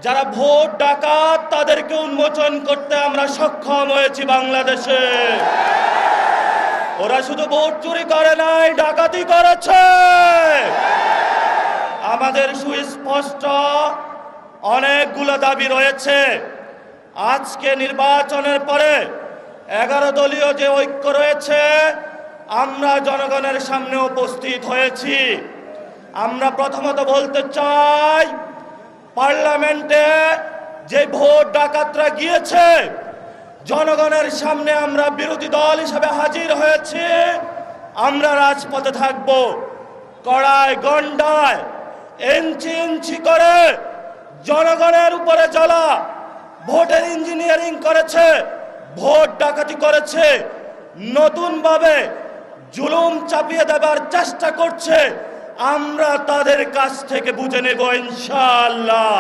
যারা ভোট ডাকাত তাদেরকে উন্মোচন করতে আমরা সক্ষম হয়েছি বাংলাদেশে। ওরা শুধু ভোট চুরি করে নাই, ডাকাতি করেছে। আমাদের সুস্পষ্ট অনেকগুলো দাবি রয়েছে। আজকে নির্বাচনের পরে 11 দলীয় যে ঐক্য রয়েছে, আমরা জনগণের সামনে উপস্থিত হয়েছি। আমরা প্রথমত বলতে চাই, পার্লামেন্টে যে ভোট ডাকাতরা গিয়েছে, জনগণের সামনে আমরা বিরোধী দল হিসেবে হাজির হয়েছি। আমরা রাজপথে থাকব। কড়ায় গন্ডায় ইঞ্চি ইঞ্চি করে জনগণের উপরে জ্বালা ভোটের ইঞ্জিনিয়ারিং করেছে, ভোট ডাকাতি করেছে, নতুনভাবে জুলুম চাপিয়ে দেবার চেষ্টা করছে। আমরা তাদের কাছ থেকে বুঝে নেব ইনশাআল্লাহ।